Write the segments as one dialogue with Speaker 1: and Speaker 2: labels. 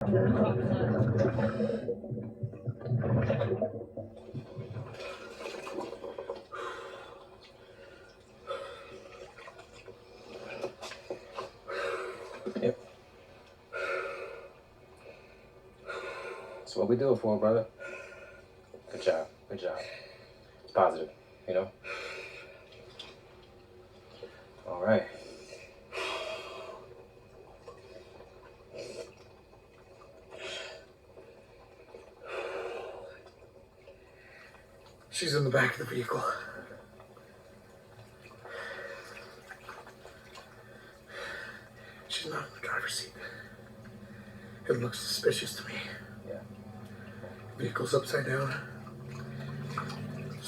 Speaker 1: Yep. That's what we do it for, brother. Good job. Good job. It's positive, you know? All right.
Speaker 2: She's in the back of the vehicle. She's not in the driver's seat. It looks suspicious to me.
Speaker 1: Yeah.
Speaker 2: Vehicle's upside down.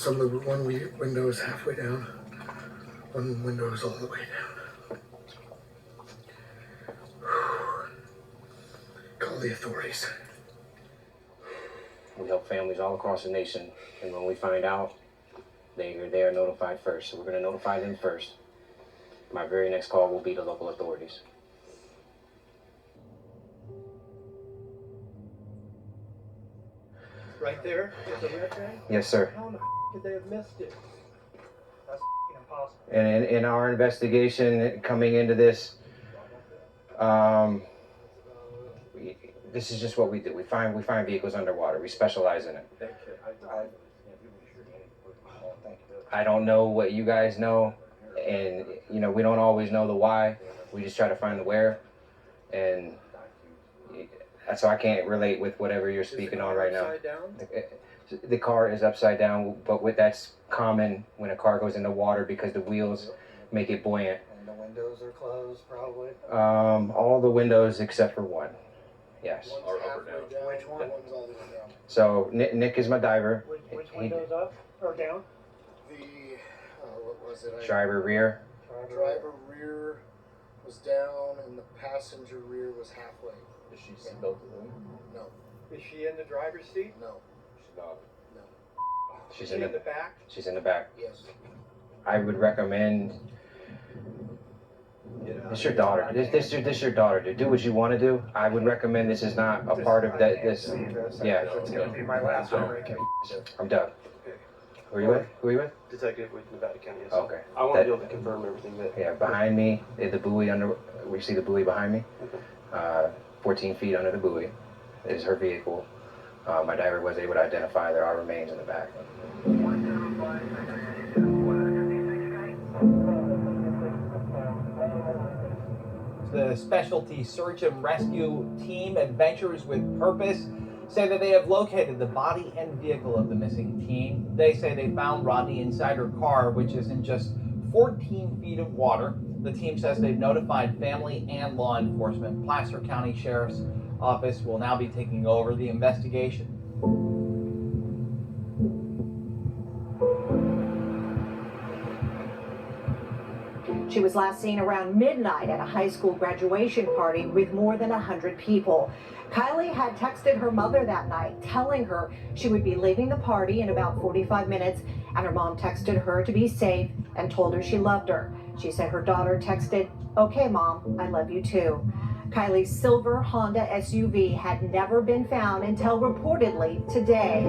Speaker 2: One window is halfway down. One window is all the way down. Call the authorities.
Speaker 1: We help families all across the nation, and when we find out, they are notified first. So we're going to notify them first. My very next call will be the local authorities.
Speaker 3: Right there is the red tag?
Speaker 1: Yes, sir.
Speaker 3: How in the could they have missed it? That's impossible.
Speaker 1: And in our investigation coming into this, this is just what we do. We find vehicles underwater. We specialize in it. I don't know what you guys know, and you know we don't always know the why. We just try to find the where, and so I can't relate with whatever you're speaking on right now.
Speaker 3: Upside down?
Speaker 1: The car is upside down, but that's common when a car goes into water because the wheels make it buoyant.
Speaker 4: And the windows are closed, probably.
Speaker 1: All the windows except for one. Yes.
Speaker 4: Or up or down. Which one? One's all the way down.
Speaker 1: So Nick is my diver.
Speaker 3: Which window's up or down?
Speaker 4: The what was it?
Speaker 1: Driver rear.
Speaker 4: Driver rear was down, and the passenger rear was halfway.
Speaker 5: Is she seatbelted in?
Speaker 4: No.
Speaker 3: Is she in the driver's seat?
Speaker 4: No.
Speaker 5: She's not.
Speaker 4: No.
Speaker 1: She's
Speaker 3: Is she in the back?
Speaker 1: She's in the back.
Speaker 4: Yes.
Speaker 1: I would recommend. This your daughter. This your daughter. To do what you want to do. I would recommend this is not a part of that. This. Yeah.
Speaker 2: It's gonna be my last one.
Speaker 1: I'm Doug. Who are you with? Who are you with?
Speaker 6: Detective with Nevada County. Yes.
Speaker 1: Okay.
Speaker 6: I want to be able to confirm everything that.
Speaker 1: Yeah, behind me, the buoy under. We see the buoy behind me.
Speaker 6: Okay.
Speaker 1: 14 feet under the buoy is her vehicle. My diver was able to identify there are remains in the back.
Speaker 7: The specialty search and rescue team, Adventures with Purpose, say that they have located the body and vehicle of the missing teen. They say they found Rodni inside her car, which is in just 14 feet of water. The team says they've notified family and law enforcement. Placer County Sheriff's Office will now be taking over the investigation.
Speaker 8: She was last seen around midnight at a high school graduation party with more than 100 people. Kiely had texted her mother that night, telling her she would be leaving the party in about 45 minutes, and her mom texted her to be safe and told her she loved her. She said her daughter texted, "Okay, Mom, I love you too." Kiely's silver Honda SUV had never been found until reportedly today.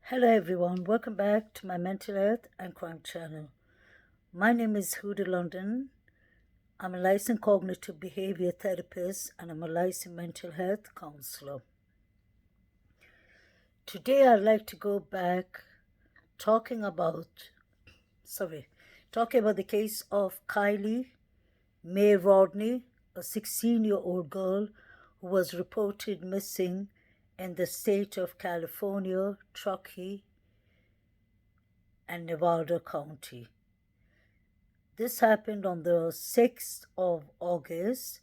Speaker 9: Hello everyone, welcome back to my mental health and crime channel. My name is Huda London. I'm a licensed cognitive behavior therapist and I'm a licensed mental health counselor. Today I'd like to go back talking about the case of Kiely Mae Rodni, a 16-year-old girl who was reported missing in the state of California, Truckee, and Nevada County. This happened on the 6th of August.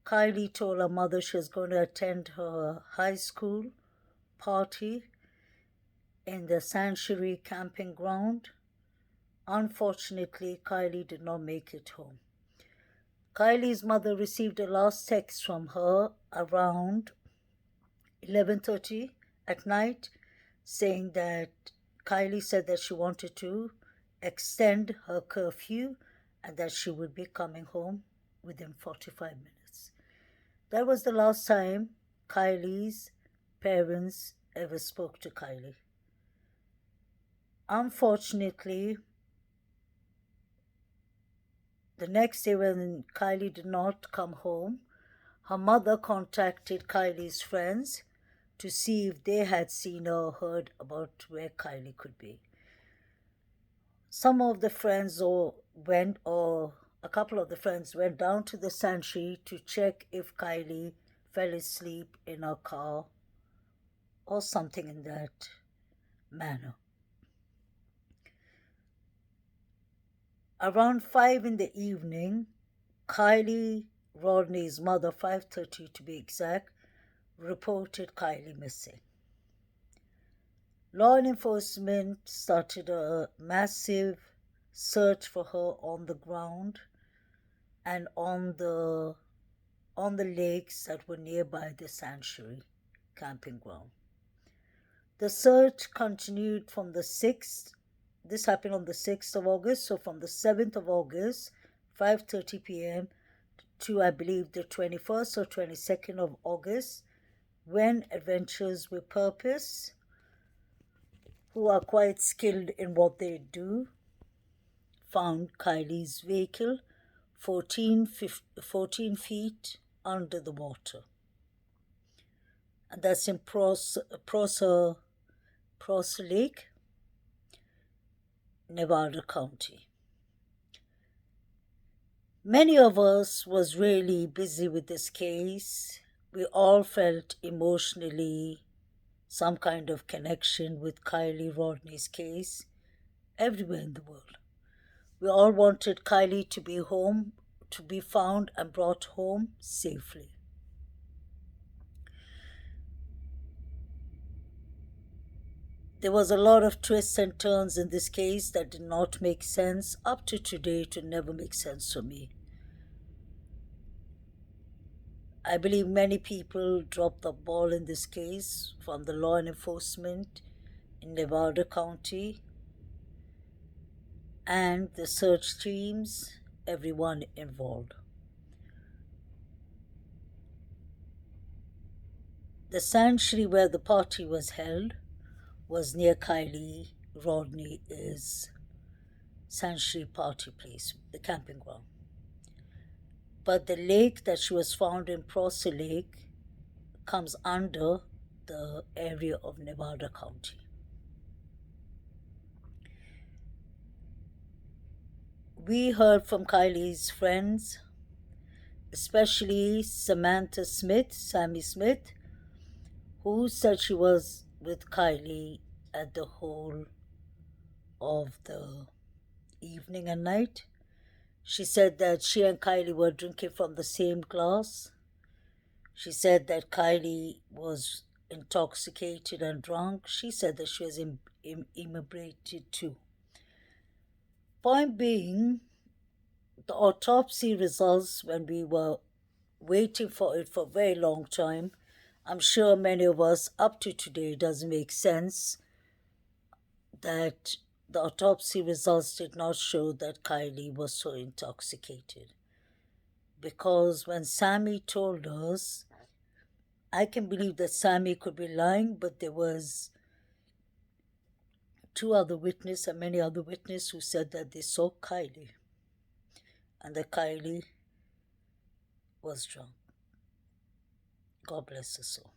Speaker 9: Kiely told her mother she was going to attend her high school party, in the sanctuary camping ground. Unfortunately, Kiely did not make it home. Kiely's mother received a last text from her around 11:30 at night saying that Kiely said that she wanted to extend her curfew and that she would be coming home within 45 minutes. That was the last time Kiely's parents ever spoke to Kiely. Unfortunately, the next day when Kiely did not come home, her mother contacted Kiely's friends to see if they had seen or heard about where Kiely could be. Some of the friends or a couple of the friends went down to the sanctuary to check if Kiely fell asleep in her car or something in that manner. Around 5 in the evening, Kiely, Rodney's mother, 5:30 to be exact, reported Kiely missing. Law enforcement started a massive search for her on the ground and on the lakes that were nearby the sanctuary camping ground. The search continued from the 6th. This happened on the 6th of August, so from the 7th of August, 5:30 p.m. to, I believe, the 21st or 22nd of August, when adventurers with purpose, who are quite skilled in what they do, found Kiely's vehicle 14 feet under the water. And that's in Prosser Lake, Nevada County. Many of us was really busy with this case. We all felt emotionally some kind of connection with Kiely Rodney's case everywhere in the world. We all wanted Kiely to be home, to be found and brought home safely. There was a lot of twists and turns in this case that did not make sense. Up to today, it never make sense to me. I believe many people dropped the ball in this case, from the law enforcement in Nevada County and the search teams, everyone involved. The sanctuary where the party was held was near Kiely Rodney's sanctuary party place, the camping ground. But the lake that she was found in, Prosser Lake, comes under the area of Nevada County. We heard from Kiely's friends, especially Sammy Smith, who said she was with Kiely at the whole of the evening and night. She said that she and Kiely were drinking from the same glass. She said that Kiely was intoxicated and drunk. She said that she was inebriated too. Point being, the autopsy results, when we were waiting for it for a very long time, I'm sure many of us up to today doesn't make sense that the autopsy results did not show that Kiely was so intoxicated. Because when Sammy told us, I can believe that Sammy could be lying, but there was 2 other witnesses and many other witnesses who said that they saw Kiely and that Kiely was drunk. God bless her soul.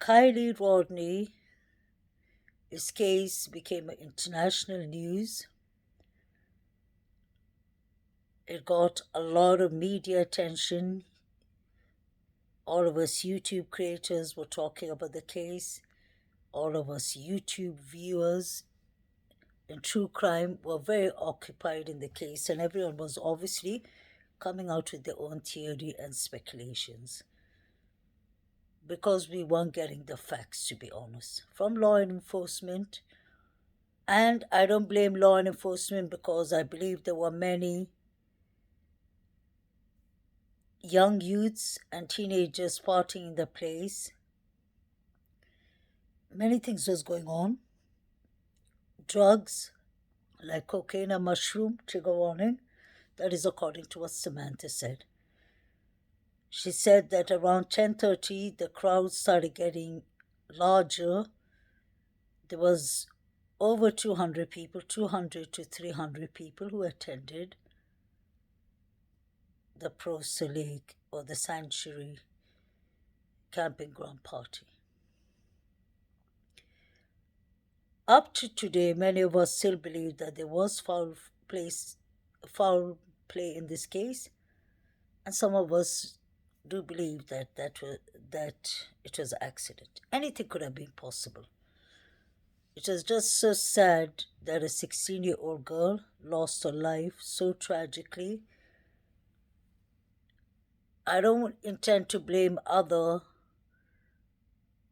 Speaker 9: Kiely Rodney, his case became international news. It got a lot of media attention. All of us YouTube creators were talking about the case. All of us YouTube viewers in true crime were very occupied in the case, and everyone was obviously coming out with their own theory and speculations. because we weren't getting the facts, to be honest, from law enforcement. And I don't blame law enforcement because I believe there were many young youths and teenagers partying in the place. Many things was going on. Drugs like cocaine and mushroom, trigger warning. That is according to what Samantha said. She said that around 10:30 the crowd started getting larger. There was over 200 people, 200 to 300 people who attended the Pro Lake or the Sanctuary camping ground party. Up to today, many of us still believe that there was foul play in this case, and some of us do believe that it was an accident. Anything could have been possible. It was just so sad that a 16-year-old girl lost her life so tragically. I don't intend to blame other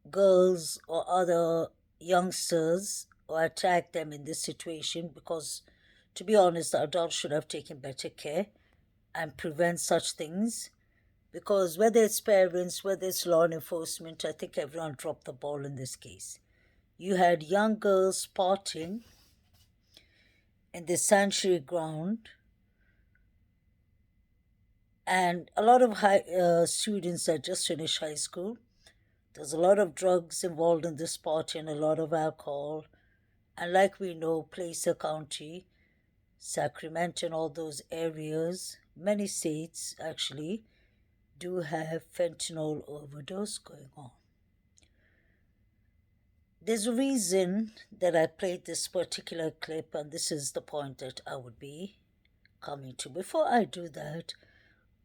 Speaker 9: girls or other youngsters or attack them in this situation because, to be honest, the adults should have taken better care and prevent such things. Because whether it's parents, whether it's law enforcement, I think everyone dropped the ball in this case. You had young girls partying in the sanctuary ground, and a lot of students that just finished high school. There's a lot of drugs involved in this party and a lot of alcohol. And like we know, Placer County, Sacramento, and all those areas, many states actually, do have fentanyl overdose going on. There's a reason that I played this particular clip, and this is the point that I would be coming to. Before I do that,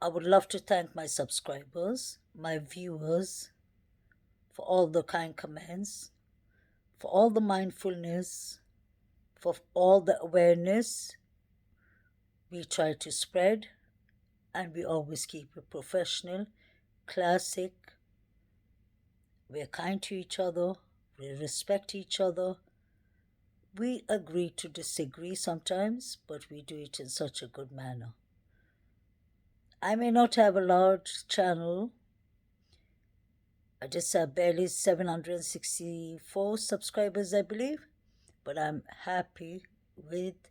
Speaker 9: I would love to thank my subscribers, my viewers, for all the kind comments, for all the mindfulness, for all the awareness we try to spread, and we always keep it professional, classic. We're kind to each other, we respect each other. We agree to disagree sometimes, but we do it in such a good manner. I may not have a large channel. I just have barely 764 subscribers, I believe, but I'm happy with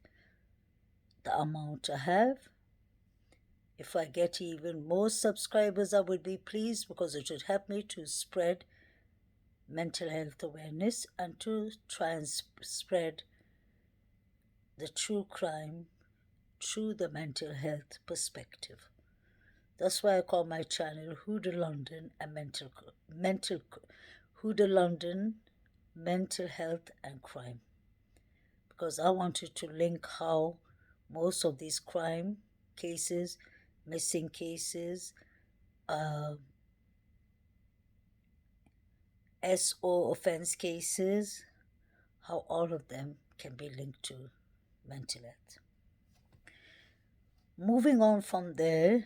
Speaker 9: the amount I have. If I get even more subscribers, I would be pleased because it would help me to spread mental health awareness and to try and spread the true crime through the mental health perspective. That's why I call my channel Huda London and Huda London Mental Health and Crime, because I wanted to link how most of these crime cases, missing cases, SO offense cases, how all of them can be linked to mental health. Moving on from there,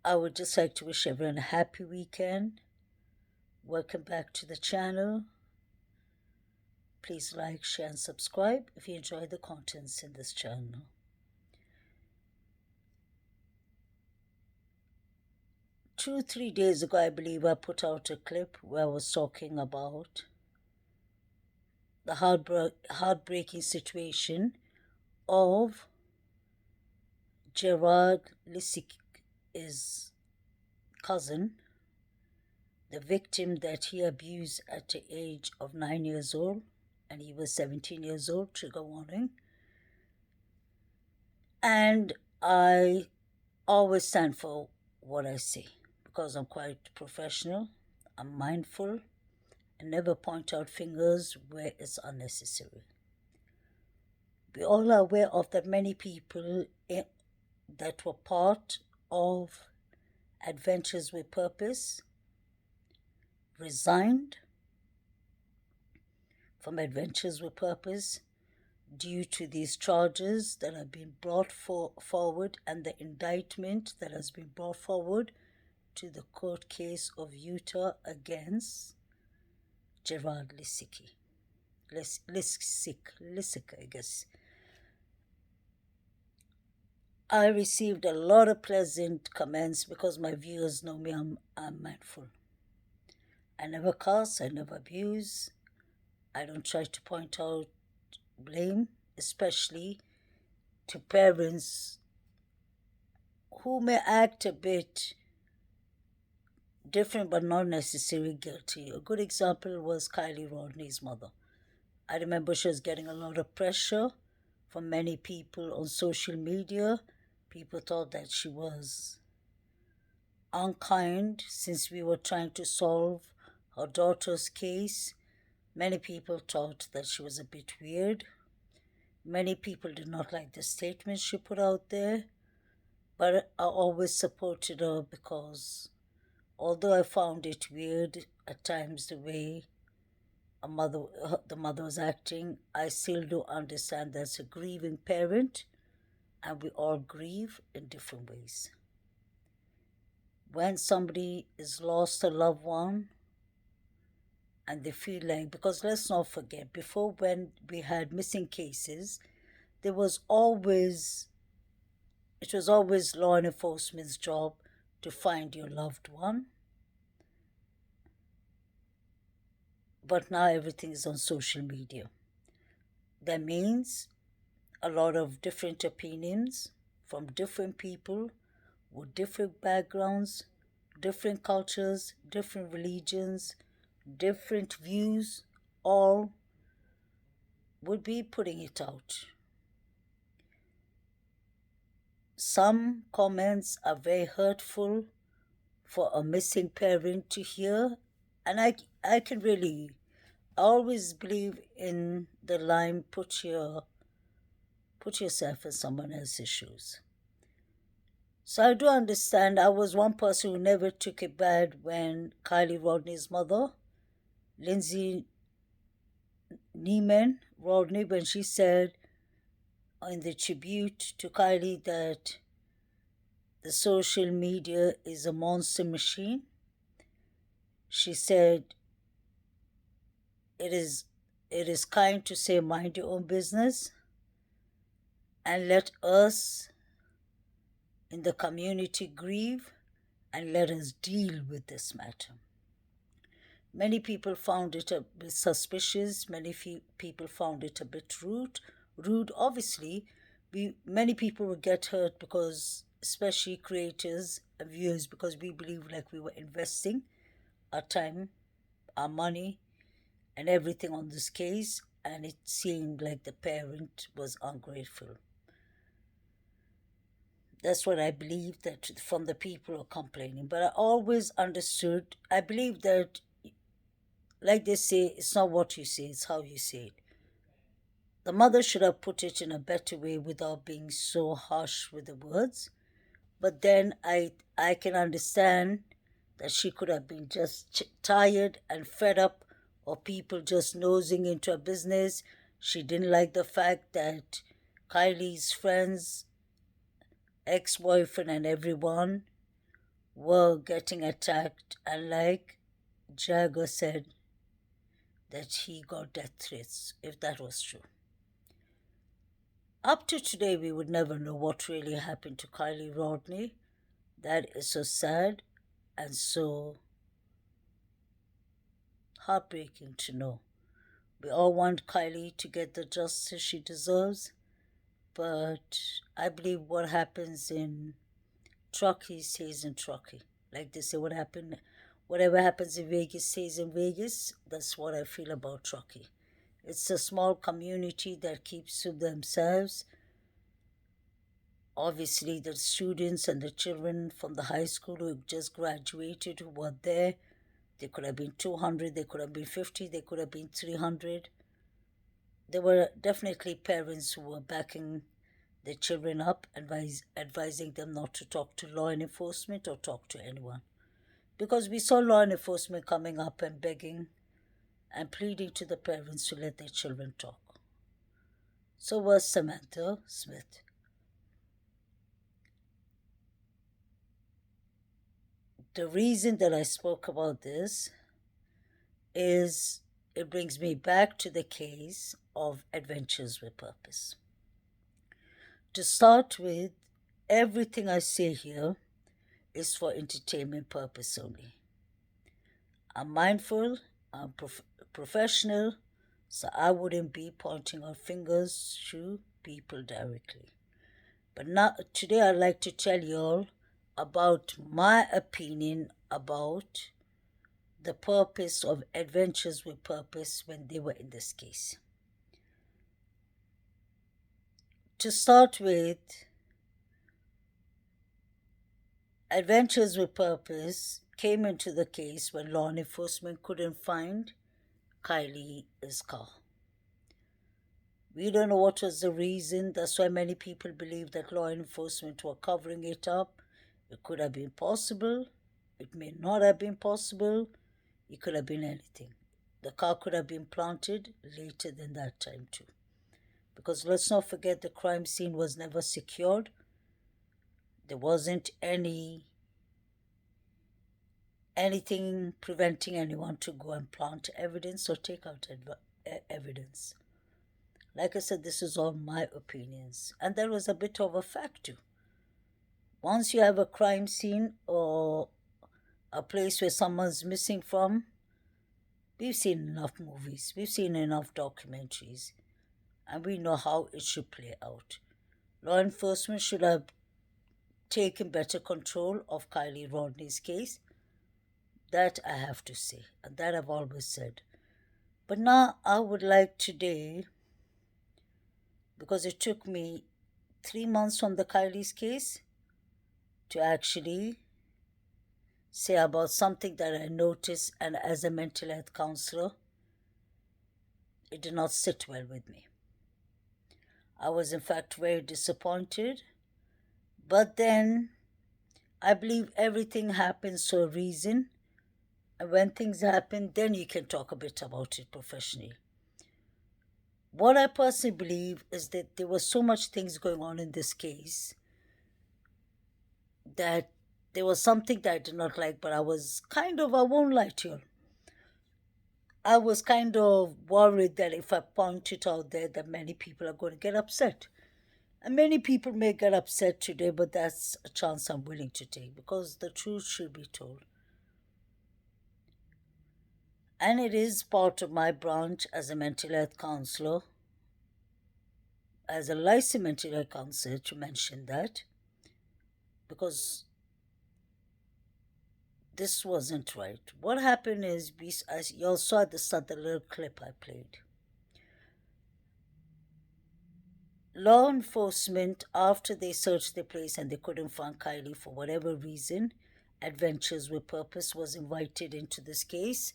Speaker 9: I would just like to wish everyone a happy weekend. Welcome back to the channel. Please like, share, and subscribe if you enjoy the contents in this channel. Two or 3 days ago, I believe I put out a clip where I was talking about the heartbreaking situation of Gerard Lisic's cousin, the victim that he abused at the age of 9 years old, and he was 17 years old, trigger warning. And I always stand for what I say because I'm quite professional, I'm mindful, and never point out fingers where it's unnecessary. We all are aware of that many people that were part of Adventures with Purpose resigned from Adventures with Purpose due to these charges that have been brought forward and the indictment that has been brought forward to the court case of Utah against Gerard Lisick, I guess. I received a lot of pleasant comments because my viewers know me, I'm mindful. I never curse, I never abuse, I don't try to point out blame, especially to parents who may act a bit different but not necessarily guilty. A good example was Kiely, Rodni's mother. I remember she was getting a lot of pressure from many people on social media. People thought that she was unkind since we were trying to solve her daughter's case. Many people thought that she was a bit weird. Many people did not like the statements she put out there, but I always supported her because although I found it weird at times the way the mother was acting, I still do understand that's a grieving parent and we all grieve in different ways. When somebody is lost a loved one and they feel like, because let's not forget, before when we had missing cases, it was always law enforcement's job to find your loved one. But now everything is on social media. That means a lot of different opinions from different people with different backgrounds, different cultures, different religions, different views, all would be putting it out. Some comments are very hurtful for a missing parent to hear, and I can really always believe in the line, put yourself in someone else's shoes. So I do understand. I was one person who never took it bad when Kiely Rodni's mother, Lindsay Neiman Rodni, when she said in the tribute to Kiely that the social media is a monster machine. She said it is kind to say mind your own business and let us in the community grieve and let us deal with this matter. Many people found it a bit suspicious. Many people found it a bit rude. Obviously, many people would get hurt because, especially creators and viewers, because we believe like we were investing our time, our money, and everything on this case, and it seemed like the parent was ungrateful. That's what I believe that from the people who are complaining. But I always understood, I believe that, like they say, it's not what you say, it's how you say it. The mother should have put it in a better way without being so harsh with the words. But then I can understand that she could have been just tired and fed up of people just nosing into her business. She didn't like the fact that Kiely's friends, ex-boyfriend and everyone were getting attacked, and like Jagger said, that he got death threats, if that was true. Up to today, we would never know what really happened to Kiely Rodni. That is so sad and so heartbreaking to know. We all want Kiely to get the justice she deserves, but I believe what happens in Truckee stays in Truckee. Like they say, whatever happens in Vegas stays in Vegas. That's what I feel about Truckee. It's a small community that keeps to themselves. Obviously, the students and the children from the high school who just graduated who were there, they could have been 200, they could have been 50, they could have been 300. There were definitely parents who were backing their children up, advising them not to talk to law enforcement or talk to anyone. Because we saw law enforcement coming up and begging and pleading to the parents to let their children talk. So was Samantha Smith. The reason that I spoke about this is it brings me back to the case of Adventures with Purpose. To start with, everything I say here is for entertainment purpose only. I'm mindful, I'm professional, so I wouldn't be pointing our fingers to people directly. But now, today I'd like to tell you all about my opinion about the purpose of Adventures with Purpose when they were in this case. To start with, Adventures with Purpose came into the case when law enforcement couldn't find Kiely's car. We don't know what was the reason. That's why many people believe that law enforcement were covering it up. It could have been possible. It may not have been possible. It could have been anything. The car could have been planted later than that time too. Because let's not forget the crime scene was never secured. There wasn't anything preventing anyone to go and plant evidence or take out evidence. Like I said, this is all my opinions. And there was a bit of a fact too. Once you have a crime scene or a place where someone's missing from, we've seen enough movies, we've seen enough documentaries, and we know how it should play out. Law enforcement should have taken better control of Kiely Rodni's case. That I have to say, and that I've always said. But now I would like today, because it took me 3 months from the Kiely's case to actually say about something that I noticed, and as a mental health counselor, it did not sit well with me. I was in fact very disappointed, but then I believe everything happens for a reason, and when things happen, then you can talk a bit about it professionally. What I personally believe is that there were so much things going on in this case that there was something that I did not like, but I won't lie to you, I was kind of worried that if I point it out there, that many people are going to get upset. And many people may get upset today, but that's a chance I'm willing to take because the truth should be told. And it is part of my branch as a mental health counselor, as a licensed mental health counselor, to mention that, because this wasn't right. What happened is, as you all saw at the start, the little clip I played. Law enforcement, after they searched the place and they couldn't find Kiely for whatever reason, Adventures with Purpose was invited into this case.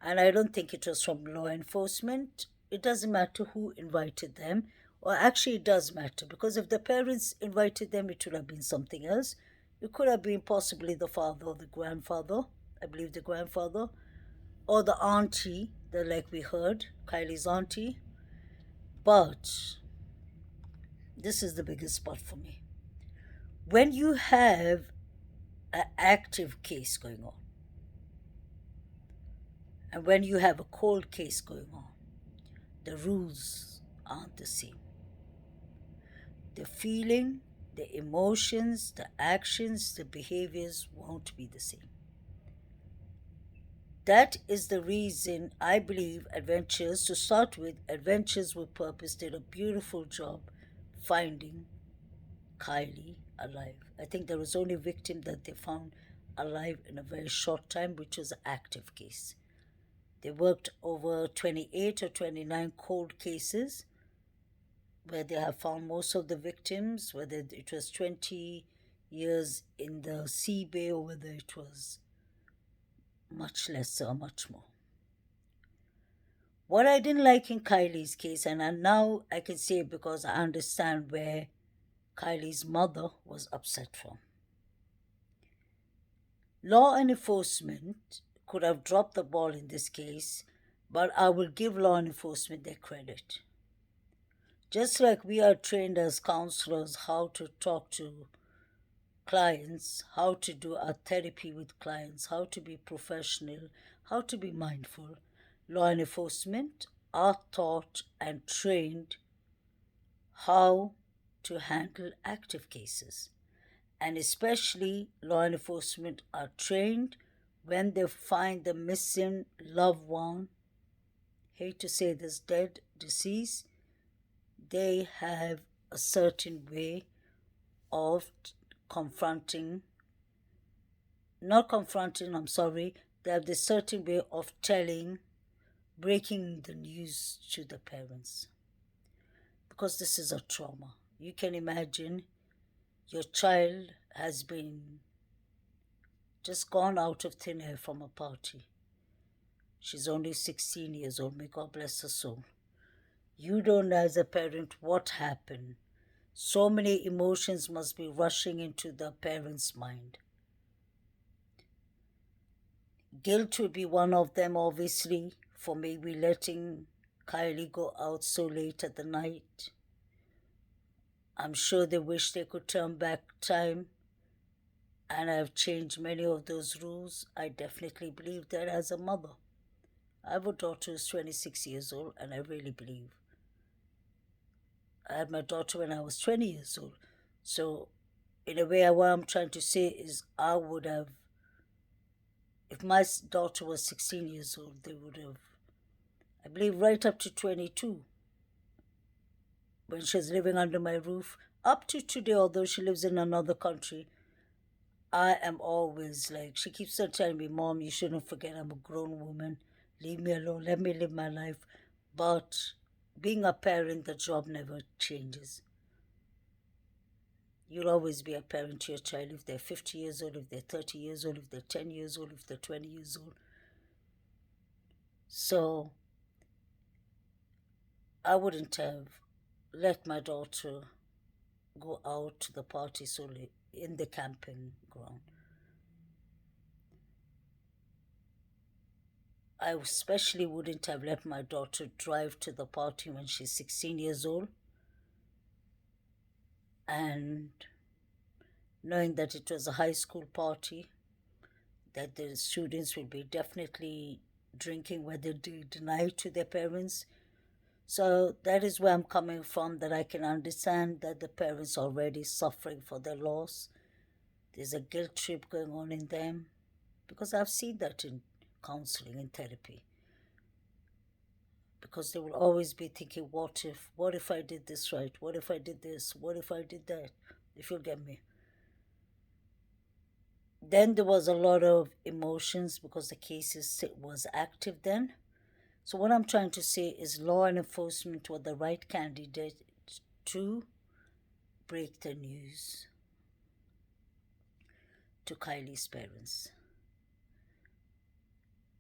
Speaker 9: And I don't think it was from law enforcement. It doesn't matter who invited them. Or actually it does matter, because if the parents invited them, it would have been something else. It could have been possibly the father or the grandfather, I believe the grandfather, or the auntie, like we heard, Kiely's auntie. But this is the biggest spot for me. When you have an active case going on, and when you have a cold case going on, the rules aren't the same. The feeling, the emotions, the actions, the behaviors won't be the same. That is the reason I believe Adventures with Purpose did a beautiful job finding Kiely alive. I think there was only a victim that they found alive in a very short time, which was an active case. They worked over 28 or 29 cold cases where they have found most of the victims, whether it was 20 years in the sea bay or whether it was much less or much more. What I didn't like in Kiely's case, and now I can say because I understand where Kiely's mother was upset from. Law enforcement could have dropped the ball in this case, but I will give law enforcement their credit. Just like we are trained as counselors how to talk to clients, how to do our therapy with clients, how to be professional, how to be mindful. Law enforcement are taught and trained how to handle active cases. And especially law enforcement are trained when they find the missing loved one, hate to say this, dead, deceased, they have a certain way of confronting, not confronting, I'm sorry, they have this certain way of telling, breaking the news to the parents. Because this is a trauma. You can imagine your child has been just gone out of thin air from a party. She's only 16 years old, may God bless her soul. You don't know as a parent what happened. So many emotions must be rushing into the parent's mind. Guilt would be one of them, obviously, for maybe letting Kiely go out so late at the night. I'm sure they wish they could turn back time, and I've changed many of those rules. I definitely believe that as a mother. I have a daughter who's 26 years old, and I really believe. I had my daughter when I was 20 years old. So, in a way, what I'm trying to say is I would have, if my daughter was 16 years old, they would have, I believe, right up to 22, when she was living under my roof, up to today, although she lives in another country, I am always like, she keeps on telling me, Mom, you shouldn't forget I'm a grown woman. Leave me alone. Let me live my life. But being a parent, the job never changes. You'll always be a parent to your child if they're 50 years old, if they're 30 years old, if they're 10 years old, if they're 20 years old. So I wouldn't have let my daughter go out to the party solely in the camping ground. I especially wouldn't have let my daughter drive to the party when she's 16 years old. And knowing that it was a high school party, that the students will be definitely drinking whether they deny to their parents. So that is where I'm coming from, that I can understand that the parents are already suffering for their loss. There's a guilt trip going on in them, because I've seen that in counseling and therapy. Because they will always be thinking, what if I did this right? What if I did this? What if I did that? If you get me. Then there was a lot of emotions because the case was active then. So what I'm trying to say is law enforcement were the right candidate to break the news to Kiely's parents.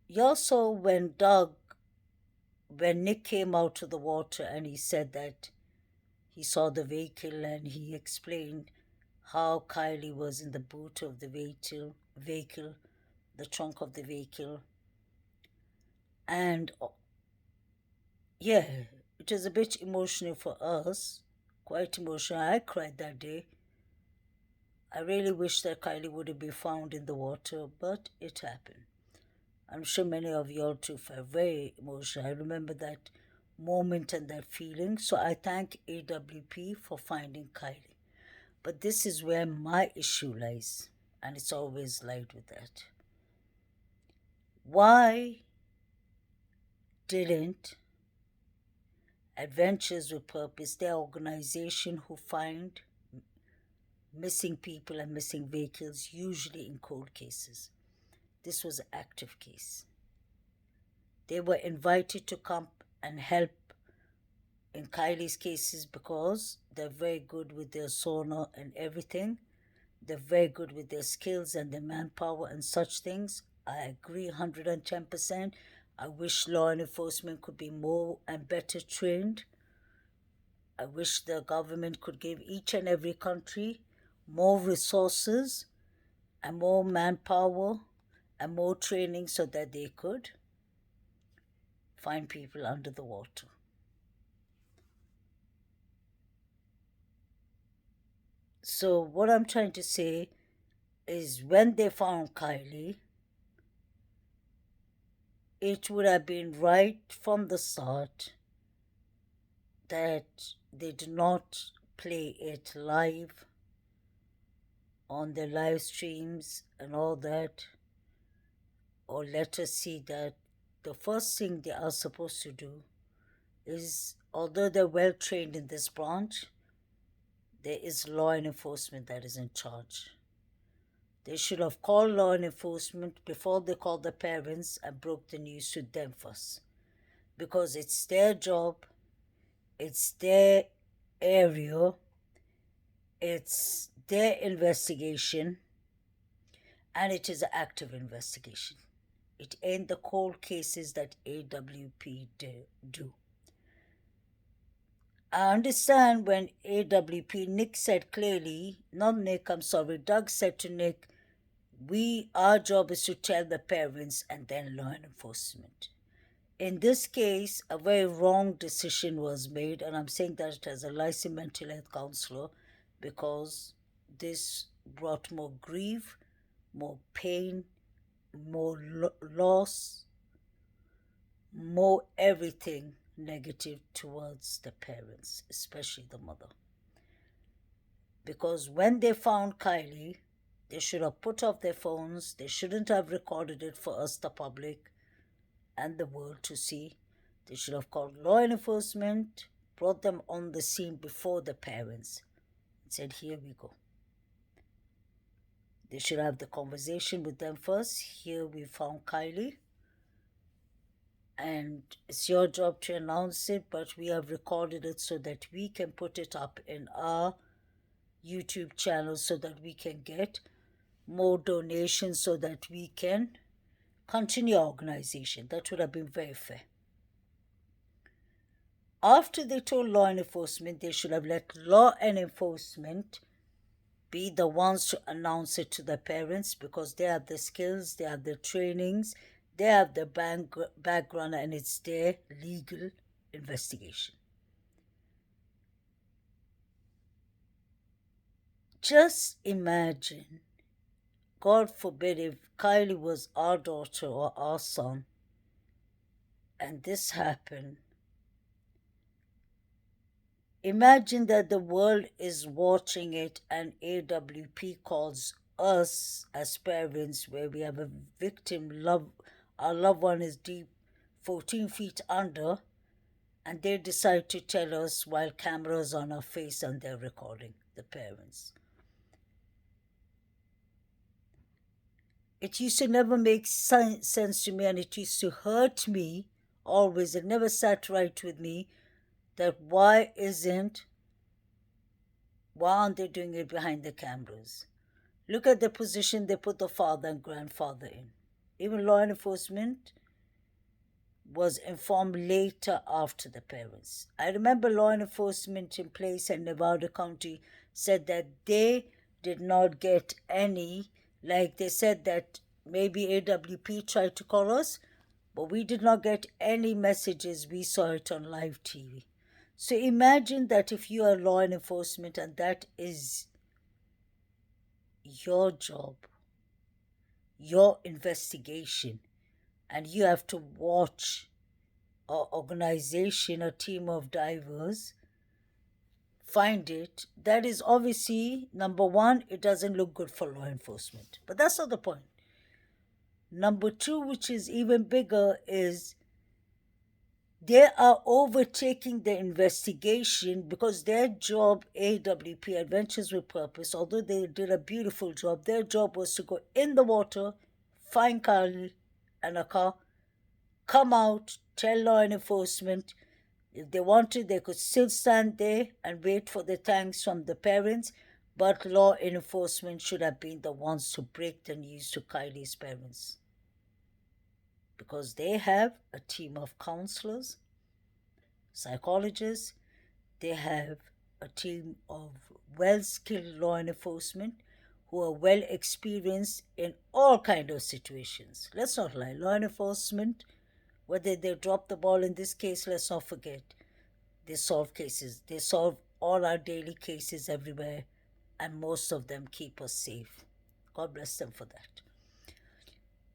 Speaker 9: You also, when Nick came out of the water and he said that he saw the vehicle and he explained how Kiely was in the boot of the vehicle, the trunk of the vehicle. And yeah, it was a bit emotional for us, quite emotional. I cried that day. I really wish that Kiely would have been found in the water, but it happened. I'm sure many of you all too felt very emotional. I remember that moment and that feeling. So I thank AWP for finding Kiely. But this is where my issue lies, and it's always lied with that. Why didn't Adventures with Purpose, their organization who find missing people and missing vehicles, usually in cold cases? This was an active case. They were invited to come and help in Kiely's cases because they're very good with their sonar and everything. They're very good with their skills and their manpower and such things. I agree 110%. I wish law enforcement could be more and better trained. I wish the government could give each and every country more resources and more manpower and more training so that they could find people under the water. So, what I'm trying to say is when they found Kiely, it would have been right from the start that they did not play it live on their live streams and all that, or let us see that the first thing they are supposed to do is, although they're well trained in this branch, there is law enforcement that is in charge. They should have called law enforcement before they called the parents and broke the news to them first. Because it's their job, it's their area, it's their investigation, and it is an active investigation. It ain't the cold cases that AWP do. I understand when AWP, Nick said clearly, not Nick, I'm sorry, Doug said to Nick, our job is to tell the parents and then law enforcement. In this case, a very wrong decision was made, and I'm saying that as a licensed mental health counselor because this brought more grief, more pain, more loss, more everything negative towards the parents, especially the mother. Because when they found Kiely, they should have put off their phones. They shouldn't have recorded it for us, the public, and the world to see. They should have called law enforcement, brought them on the scene before the parents, and said, here we go. They should have the conversation with them first. Here we found Kiely, and it's your job to announce it, but we have recorded it so that we can put it up in our YouTube channel so that we can get more donations so that we can continue our organization. That would have been very fair. After they told law enforcement, they should have let law and enforcement be the ones to announce it to the parents because they have the skills, they have the trainings, they have the background, and it's their legal investigation. Just imagine, God forbid, if Kiely was our daughter or our son, and this happened. Imagine that the world is watching it and AWP calls us as parents where we have a victim, our loved one is deep 14 feet under, and they decide to tell us while cameras on our face and they're recording the parents. It used to never make sense to me, and it used to hurt me always. It never sat right with me that why aren't they doing it behind the cameras? Look at the position they put the father and grandfather in. Even law enforcement was informed later after the parents. I remember law enforcement in place in Nevada County said that they did not get any, like they said that maybe AWP tried to call us, but we did not get any messages. We saw it on live TV. So imagine that if you are law enforcement and that is your job, your investigation, and you have to watch an organization, a team of divers, find it, that is obviously, number one, it doesn't look good for law enforcement. But that's not the point. Number two, which is even bigger, is they are overtaking the investigation because their job, AWP, Adventures with Purpose, although they did a beautiful job, their job was to go in the water, find Kiely and a car, come out, tell law enforcement. If they wanted, they could still stand there and wait for the thanks from the parents, but law enforcement should have been the ones to break the news to Kiely's parents. Because they have a team of counselors, psychologists, they have a team of well-skilled law enforcement who are well experienced in all kinds of situations. Let's not lie, law enforcement, whether they drop the ball in this case, let's not forget, they solve cases. They solve all our daily cases everywhere, and most of them keep us safe. God bless them for that.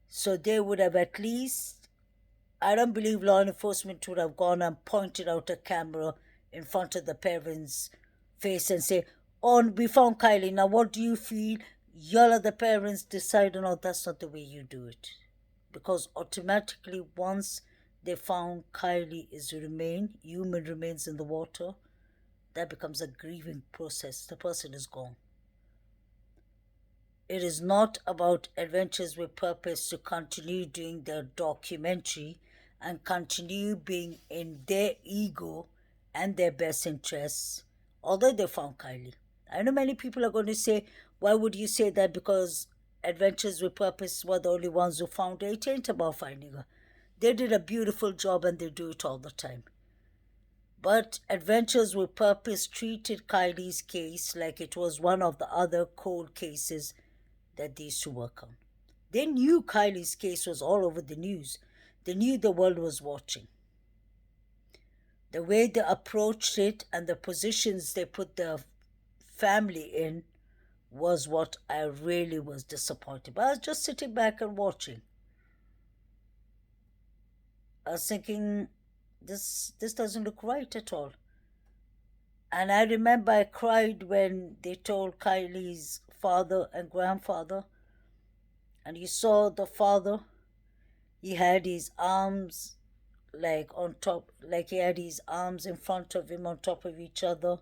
Speaker 9: So they would have at least, I don't believe law enforcement would have gone and pointed out a camera in front of the parents' face and say, oh, we found Kiely. Now what do you feel? Y'all are the parents, decide. No, that's not the way you do it. Because automatically once they found Kiely's human remains in the water, that becomes a grieving process. The person is gone. It is not about Adventures with Purpose to continue doing their documentary and continue being in their ego and their best interests, although they found Kiely. I know many people are going to say, why would you say that? Because Adventures with Purpose were the only ones who found her. It ain't about finding her. They did a beautiful job and they do it all the time. But Adventures with Purpose treated Kiely's case like it was one of the other cold cases that they used to work on. They knew Kiely's case was all over the news. They knew the world was watching. The way they approached it and the positions they put the family in was what I really was disappointed by. I was just sitting back and watching. I was thinking, this doesn't look right at all. And I remember I cried when they told Kiely's father and grandfather, and you saw the father, he had his arms like on top, like he had his arms in front of him on top of each other,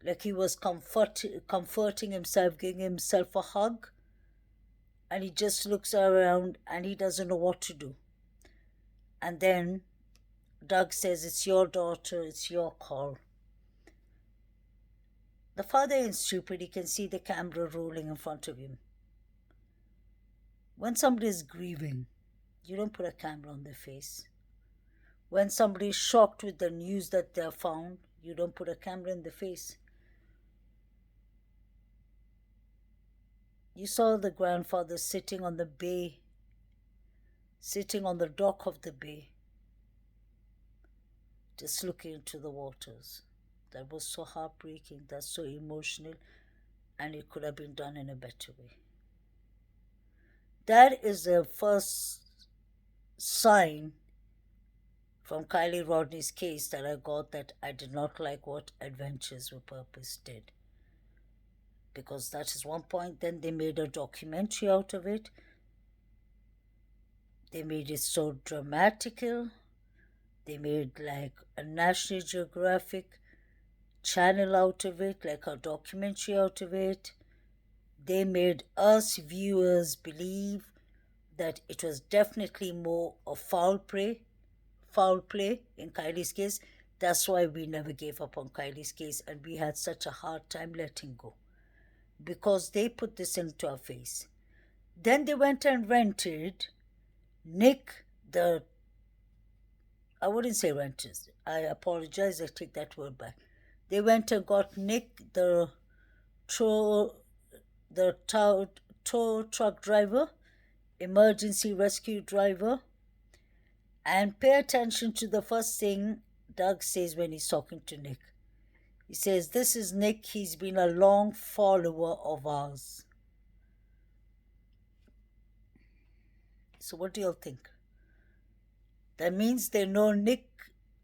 Speaker 9: like he was comforting himself, giving himself a hug, and he just looks around and he doesn't know what to do. And then Doug says, it's your daughter, it's your call. The father ain't stupid. He can see the camera rolling in front of him. When somebody is grieving, you don't put a camera on their face. When somebody is shocked with the news that they have found, you don't put a camera in their face. You saw the grandfather sitting on the bay, sitting on the dock of the bay, just looking into the waters. That was so heartbreaking, that's so emotional, and it could have been done in a better way. That is the first sign from Kiely Rodni's case that I got that I did not like what Adventures with Purpose did. Because that is one point. Then they made a documentary out of it. They made it so dramatical. They made like a National Geographic channel out of it, like a documentary out of it. They made us viewers believe that it was definitely more of foul play in Kiely's case. That's why we never gave up on Kiely's case, and we had such a hard time letting go, because they put this into our face. Then they went and rented Nick, I wouldn't say renters, I apologize, I take that word back. They went and got Nick, the tow truck driver, emergency rescue driver. And pay attention to the first thing Doug says when he's talking to Nick. He says, this is Nick, he's been a long follower of ours. So what do you all think? That means they know Nick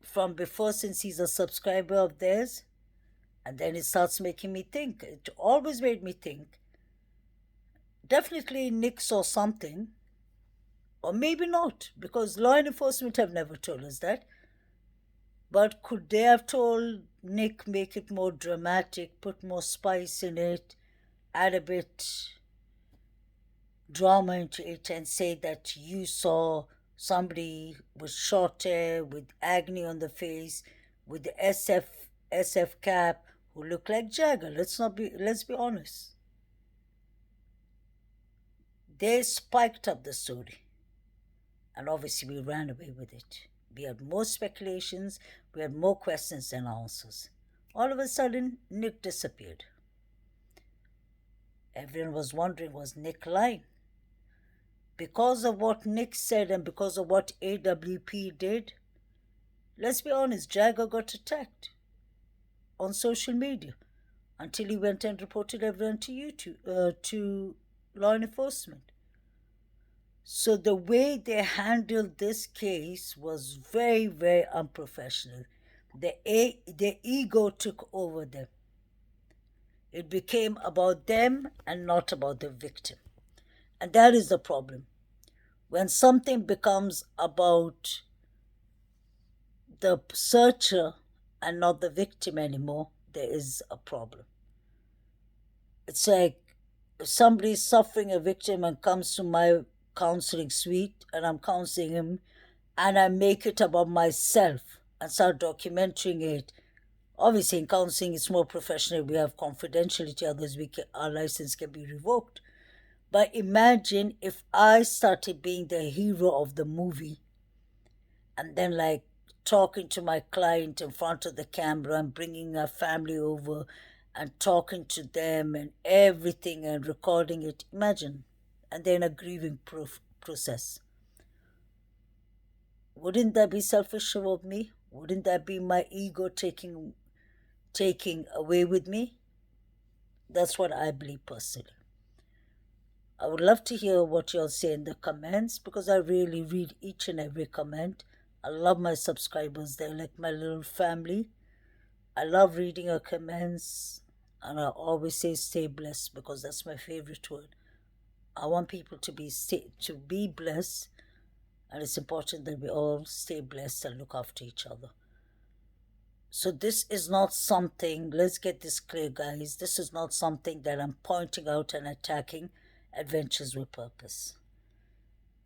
Speaker 9: from before, since he's a subscriber of theirs. And then it starts making me think. It always made me think. Definitely Nick saw something. Or maybe not, because law enforcement have never told us that. But could they have told Nick, make it more dramatic, put more spice in it, add a bit drama into it, and say that you saw somebody with short hair, with agony on the face, with the SF cap, who looked like Jagger? Let's be honest. They spiked up the story. And obviously we ran away with it. We had more speculations, we had more questions than answers. All of a sudden, Nick disappeared. Everyone was wondering, was Nick lying? Because of what Nick said and because of what AWP did, let's be honest, Jagger got attacked on social media. until he went and reported everyone to to law enforcement. So the way they handled this case was very, very unprofessional. The ego took over them. It became about them and not about the victim. And that is the problem. When something becomes about the searcher and not the victim anymore, there is a problem. It's like if somebody is suffering, a victim, and comes to my counseling suite and I'm counseling him and I make it about myself and start documenting it. Obviously, in counseling, it's more professional. We have confidentiality, otherwise our license can be revoked. But imagine if I started being the hero of the movie and then like talking to my client in front of the camera and bringing our family over and talking to them and everything and recording it. Imagine. And then a grieving process. Wouldn't that be selfish of me? Wouldn't that be my ego taking away with me? That's what I believe personally. I would love to hear what y'all say in the comments because I really read each and every comment. I love my subscribers. They're like my little family. I love reading your comments, and I always say stay blessed because that's my favorite word. I want people to be blessed, and it's important that we all stay blessed and look after each other. So this is not something, let's get this clear, guys, this is not something that I'm pointing out and attacking Adventures with Purpose.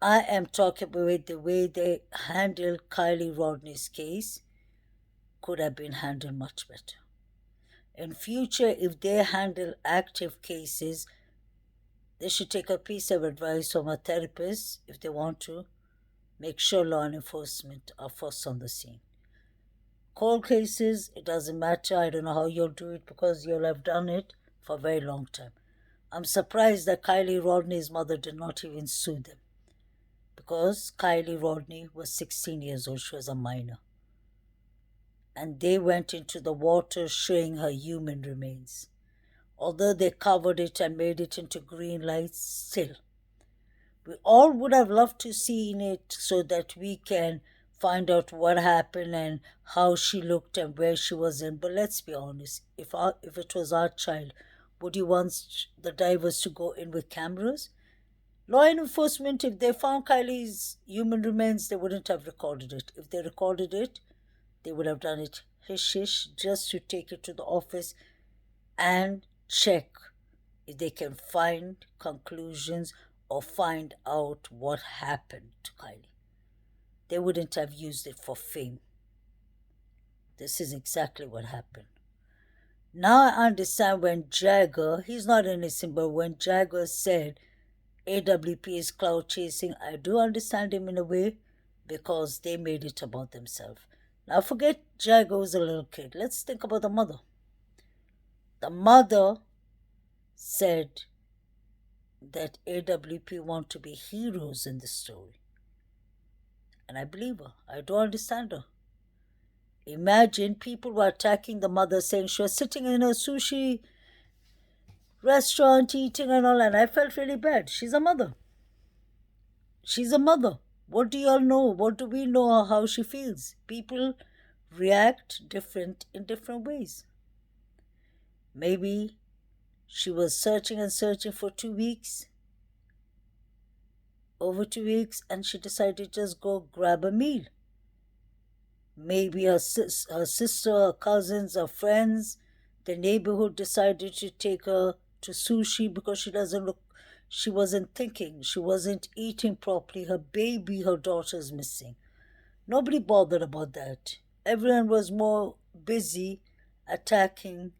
Speaker 9: I am talking about the way they handled Kiely Rodni's case could have been handled much better. In future, if they handle active cases, they should take a piece of advice from a therapist if they want to. Make sure law enforcement are first on the scene. Cold cases, it doesn't matter. I don't know how you'll do it because you'll have done it for a very long time. I'm surprised that Kiely Rodni's mother did not even sue them because Kiely Rodni was 16 years old. She was a minor. And they went into the water showing her human remains. Although they covered it and made it into green lights, still. We all would have loved to seen it so that we can find out what happened and how she looked and where she was in. But let's be honest, if it was our child, would you want the divers to go in with cameras? Law enforcement, if they found Kiely's human remains, they wouldn't have recorded it. If they recorded it, they would have done it hish just to take it to the office and check if they can find conclusions or find out what happened to Kiely. They wouldn't have used it for fame. This is exactly what happened. Now I understand when Jagger, he's not innocent, but when Jagger said AWP is cloud chasing, I do understand him in a way because they made it about themselves. Now forget Jagger was a little kid. Let's think about the mother. The mother said that AWP want to be heroes in the story. And I believe her. I do understand her. Imagine people were attacking the mother saying she was sitting in a sushi restaurant eating and all, and I felt really bad. She's a mother. She's a mother. What do you all know? What do we know how she feels? People react different in different ways. Maybe she was searching and searching for 2 weeks, over 2 weeks, and she decided to just go grab a meal. Maybe her sister, her cousins, her friends, the neighborhood decided to take her to sushi because she wasn't thinking, she wasn't eating properly. Her baby, her daughter's missing. Nobody bothered about that. Everyone was more busy attacking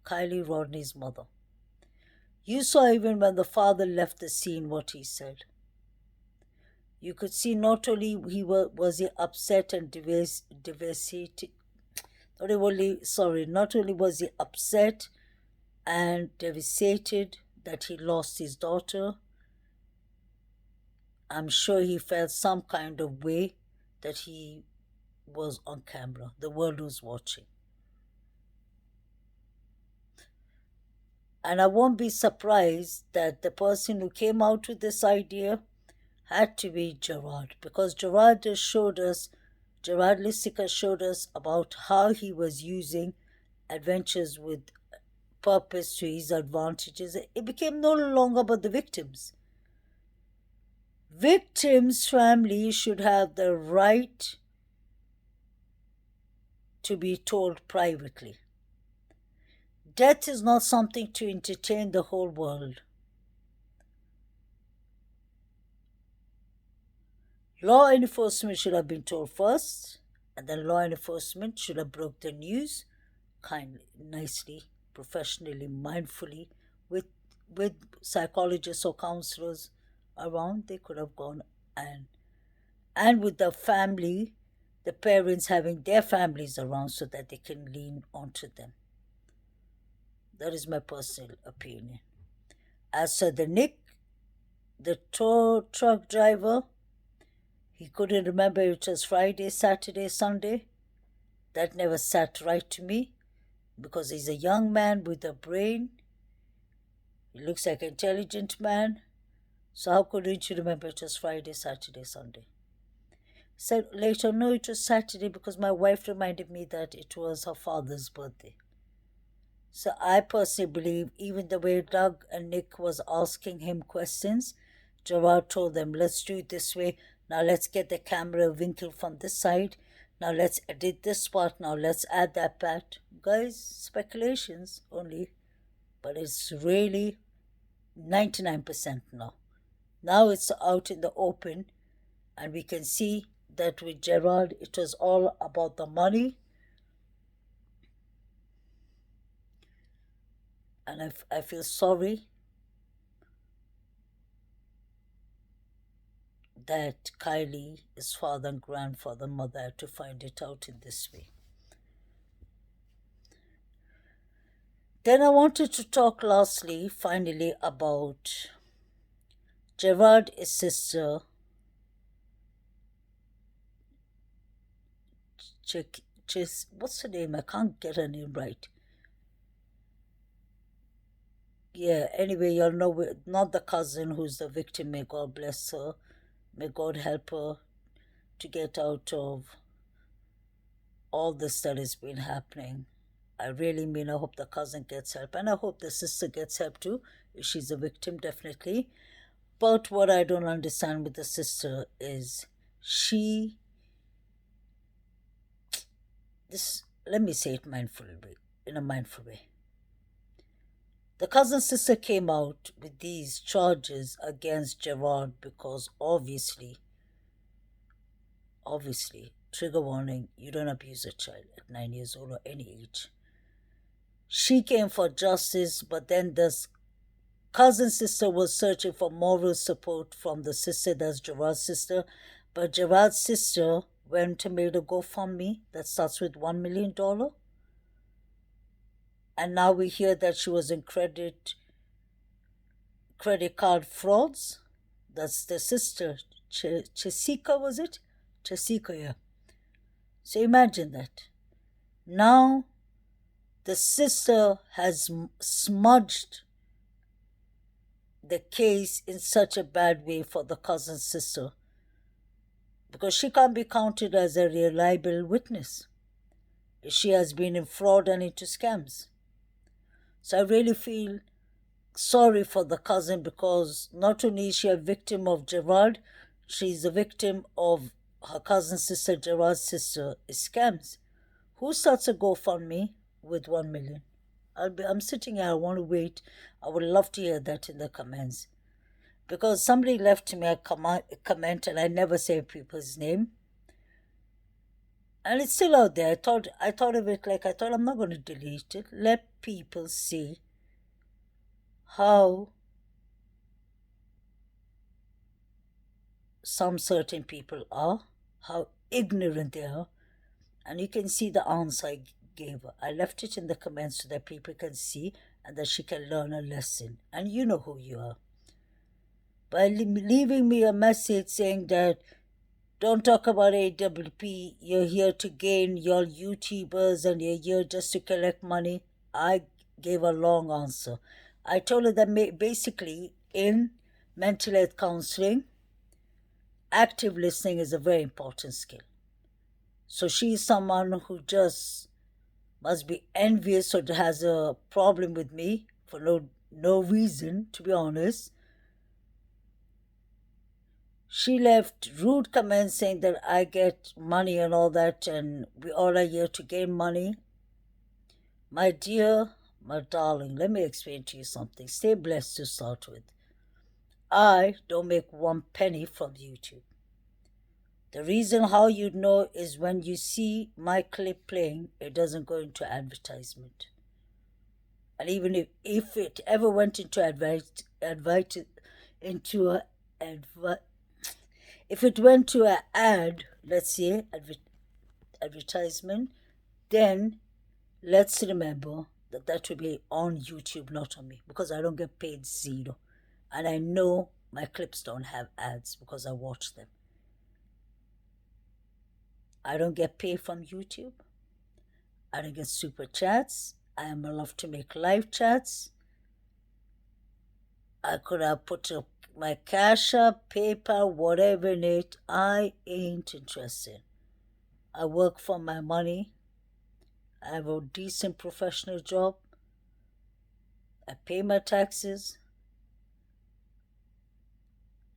Speaker 9: Kiely Rodni's mother. You saw even when the father left the scene what he said. You could see not only was he upset and devastated, not only was he upset and devastated that he lost his daughter, I'm sure he felt some kind of way that he was on camera. The world was watching. And I won't be surprised that the person who came out with this idea had to be Gerard, because Gerard Lissica showed us about how he was using adventures with purpose to his advantages. It became no longer about the victims. Victims' families should have the right to be told privately. Death is not something to entertain the whole world. Law enforcement should have been told first, and then law enforcement should have broke the news kindly, nicely, professionally, mindfully, with psychologists or counselors around. They could have gone and with the family, the parents having their families around so that they can lean onto them. That is my personal opinion. As for the Nick, the tow truck driver, he couldn't remember it was Friday, Saturday, Sunday. That never sat right to me, because he's a young man with a brain. He looks like an intelligent man. So how couldn't you remember it was Friday, Saturday, Sunday? He said later, no, it was Saturday because my wife reminded me that it was her father's birthday. So I personally believe even the way Doug and Nick was asking him questions, Gerard told them, let's do it this way. Now let's get the camera winkled from this side. Now let's edit this part. Now let's add that part. Guys, speculations only. But it's really 99% now. Now it's out in the open. And we can see that with Gerard, it was all about the money. And I feel sorry that Kiely, his father and grandfather, mother had to find it out in this way. Then I wanted to talk lastly, finally, about Gerard, his sister, what's her name? I can't get her name right. Yeah, anyway, you'll know, not the cousin who's the victim. May God bless her. May God help her to get out of all this that has been happening. I really mean, I hope the cousin gets help. And I hope the sister gets help too. If she's a victim, definitely. But what I don't understand with the sister is let me say it in a mindful way. The cousin sister came out with these charges against Gerard because obviously, trigger warning, you don't abuse a child at 9 years old or any age. She came for justice, but then this cousin sister was searching for moral support from the sister, that's Gerard's sister. But Gerard's sister went and made a GoFundMe that starts with $1 million. And now we hear that she was in credit card frauds. That's the sister, Chesika, was it? Chesika, yeah. So imagine that. Now the sister has smudged the case in such a bad way for the cousin sister, because she can't be counted as a reliable witness. She has been in fraud and into scams. So I really feel sorry for the cousin, because not only is she a victim of Gerard, she's a victim of her cousin sister, Gerard's sister, scams. Who starts a GoFundMe with 1 million? I'm sitting here, I want to wait. I would love to hear that in the comments. Because somebody left me a comment and I never say people's name. And it's still out there. I thought of it like, I'm not going to delete it. Let people see how some certain people are, how ignorant they are. And you can see the answer I gave her. I left it in the comments so that people can see and that she can learn a lesson. And you know who you are. By leaving me a message saying that don't talk about AWP, you're here to gain your YouTubers and you're here just to collect money, I gave a long answer. I told her that basically in mental health counseling, active listening is a very important skill. So she's someone who just must be envious or has a problem with me for no reason, to be honest. She left rude comments saying that I get money and all that, and we all are here to gain money. My dear, my darling, let me explain to you something. Stay blessed to start with. I don't make 1 penny from YouTube. The reason how you'd know is when you see my clip playing, it doesn't go into advertisement. And even if it ever went into if it went to an ad, let's say advertisement, then let's remember that that will be on YouTube, not on me, because I don't get paid zero. And I know my clips don't have ads because I watch them. I don't get paid from YouTube. I don't get super chats. I am allowed to make live chats. I could have put up my Cash App, PayPal, whatever in it. I ain't interested. I work for my money. I have a decent professional job. I pay my taxes.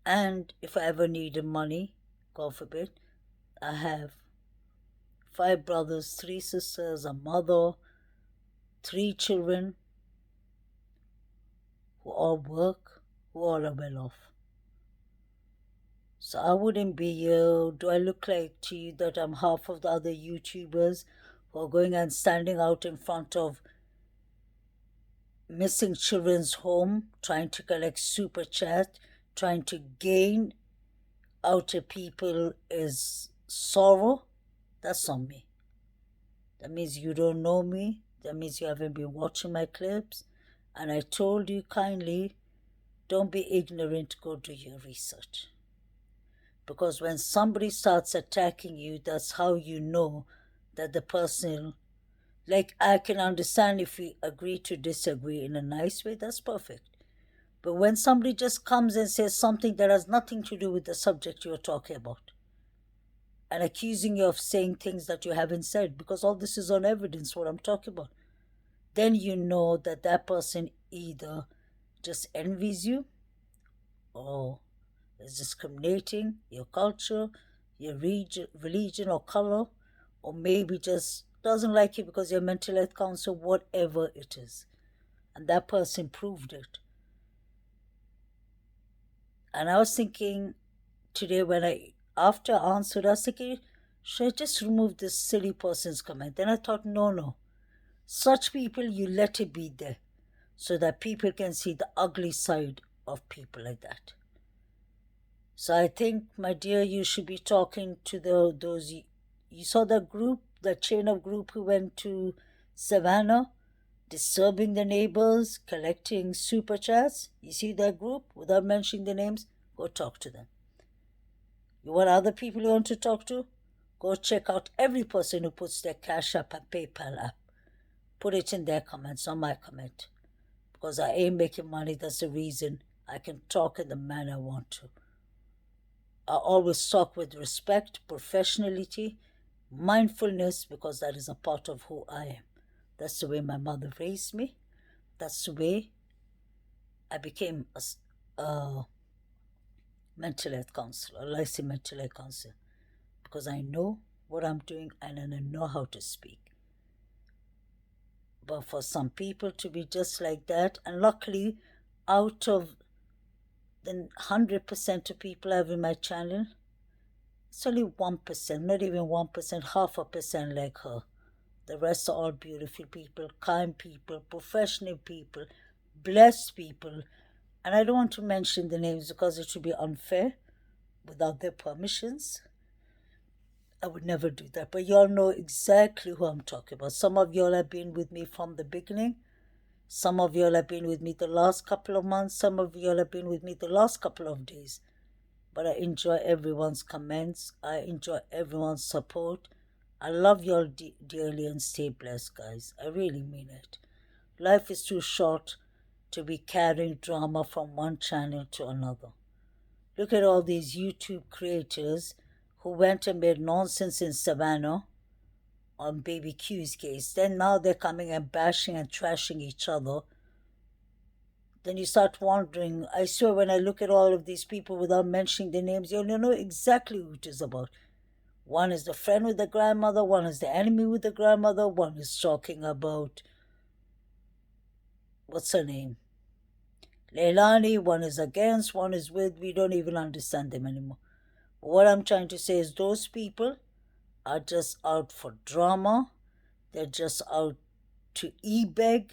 Speaker 9: And if I ever needed money, God forbid, I have 5 brothers, 3 sisters, a mother, 3 children who all work, who all are well off. So I wouldn't be here. Do I look like to you that I'm half of the other YouTubers who are going and standing out in front of missing children's home, trying to collect super chat, trying to gain out of people is sorrow? That's on me. That means you don't know me. That means you haven't been watching my clips. And I told you kindly, don't be ignorant, go do your research. Because when somebody starts attacking you, that's how you know that the person, like, I can understand if we agree to disagree in a nice way, that's perfect. But when somebody just comes and says something that has nothing to do with the subject you're talking about, and accusing you of saying things that you haven't said, because all this is on evidence, what I'm talking about, then you know that that person either just envies you or is discriminating your culture, your religion or color, or maybe just doesn't like you because you're mental health counselor, whatever it is. And that person proved it. And I was thinking today after I answered, I was thinking, should I just remove this silly person's comment? Then I thought, no. Such people, you let it be there so that people can see the ugly side of people like that. So I think, my dear, you should be talking to those. You saw that group, that chain of group who went to Savannah, disturbing the neighbors, collecting super chats. You see that group? Without mentioning the names, go talk to them. You want other people you want to talk to? Go check out every person who puts their Cash App and PayPal app. Put it in their comments, not my comment. Because I ain't making money, that's the reason I can talk in the manner I want to. I always talk with respect, professionality, mindfulness, because that is a part of who I am. That's the way my mother raised me. That's the way I became a mental health counselor, a licensed mental health counselor, because I know what I'm doing and I know how to speak. But for some people to be just like that, and luckily, out of the 100% of people I have in my channel, it's only 1%, not even 1%, 0.5% like her. The rest are all beautiful people, kind people, professional people, blessed people. And I don't want to mention the names because it would be unfair without their permissions. I would never do that. But y'all know exactly who I'm talking about. Some of y'all have been with me from the beginning. Some of y'all have been with me the last couple of months. Some of y'all have been with me the last couple of days. But I enjoy everyone's comments. I enjoy everyone's support. I love y'all dearly and stay blessed, guys. I really mean it. Life is too short to be carrying drama from one channel to another. Look at all these YouTube creators who went and made nonsense in Savannah on Baby Q's case. Then now they're coming and bashing and trashing each other. Then you start wondering. I swear, when I look at all of these people without mentioning their names, you'll know exactly who it is about. One is the friend with the grandmother, one is the enemy with the grandmother, one is talking about, what's her name? Leilani, one is against, one is with. We don't even understand them anymore. But what I'm trying to say is those people are just out for drama. They're just out to e-beg,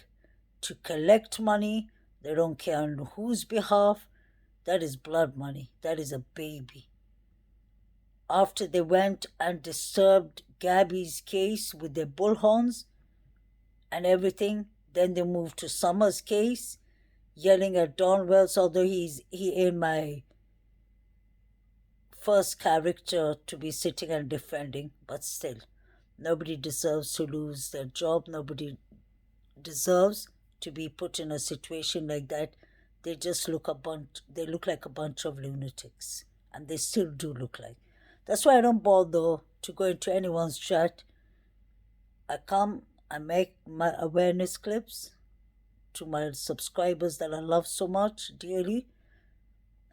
Speaker 9: to collect money. They don't care on whose behalf. That is blood money. That is a baby. After they went and disturbed Gabby's case with their bullhorns and everything, then they moved to Summer's case, yelling at Don Wells, although he ain't my first character to be sitting and defending, but still, nobody deserves to lose their job. Nobody deserves to be put in a situation like that. They just look like a bunch of lunatics, and they still do look like. That's why I don't bother to go into anyone's chat. I come, I make my awareness clips to my subscribers that I love so much dearly.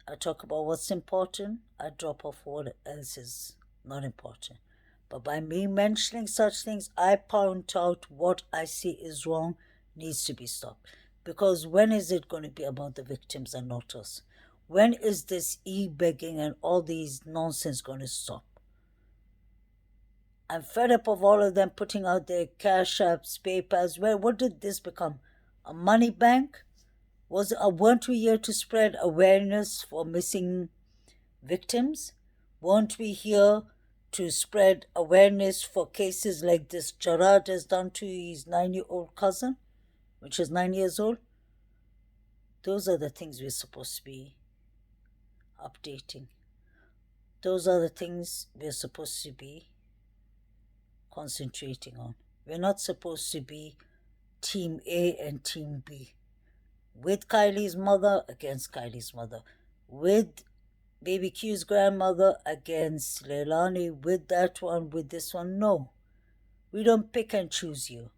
Speaker 9: I talk about what's important. I drop off what else is not important. But by me mentioning such things, I point out what I see is wrong, needs to be stopped. Because when is it going to be about the victims and not us? When is this e-begging and all these nonsense going to stop? I'm fed up of all of them putting out their cash apps, PayPals. What did this become? A money bank? Weren't we here to spread awareness for missing victims? Weren't we here to spread awareness for cases like this Gerard has done to his 9-year-old cousin, which is 9 years old? Those are the things we're supposed to be updating. Those are the things we're supposed to be concentrating on. We're not supposed to be Team A and Team B. With Kylie's mother against Kylie's mother. With Baby Q's grandmother against Leilani. With that one, with this one. No. We don't pick and choose here.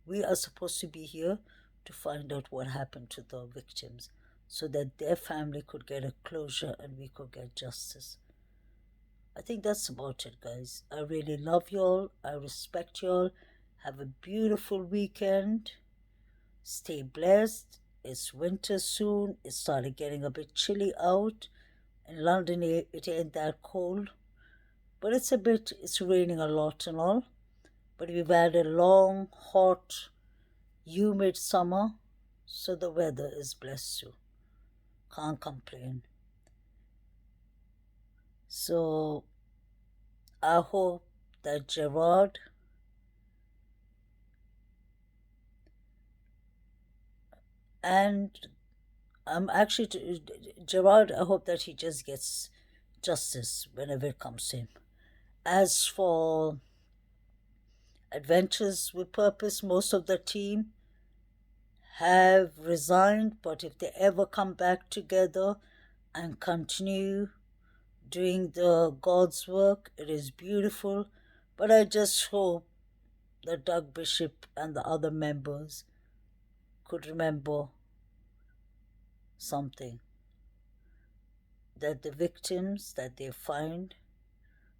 Speaker 9: We are supposed to be here to find out what happened to the victims so that their family could get a closure and we could get justice. I think that's about it, guys. I really love y'all. I respect y'all. Have a beautiful weekend. Stay blessed. It's winter soon. It started getting a bit chilly out. In London, it ain't that cold. But it's raining a lot and all. But we've had a long, hot, humid summer. So the weather is blessed too. Can't complain. So I hope that Gerard and Gerard, I hope that he just gets justice whenever it comes to him. As for Adventures with Purpose, most of the team have resigned, but if they ever come back together and continue doing the God's work, it is beautiful. But I just hope that Doug Bishop and the other members could remember something, that the victims that they find,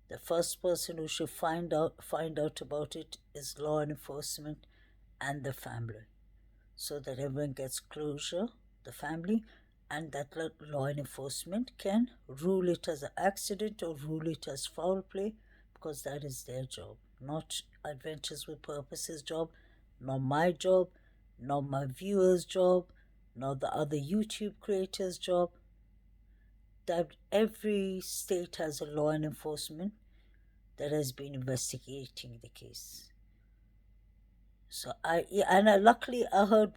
Speaker 9: the first person who should find out about it is law enforcement and the family, so that everyone gets closure, the family, and that law enforcement can rule it as an accident or rule it as foul play, because that is their job, not Adventures with Purpose's job, not my job, not my viewers' job, not the other YouTube creators' job. That every state has a law enforcement that has been investigating the case. So luckily I heard,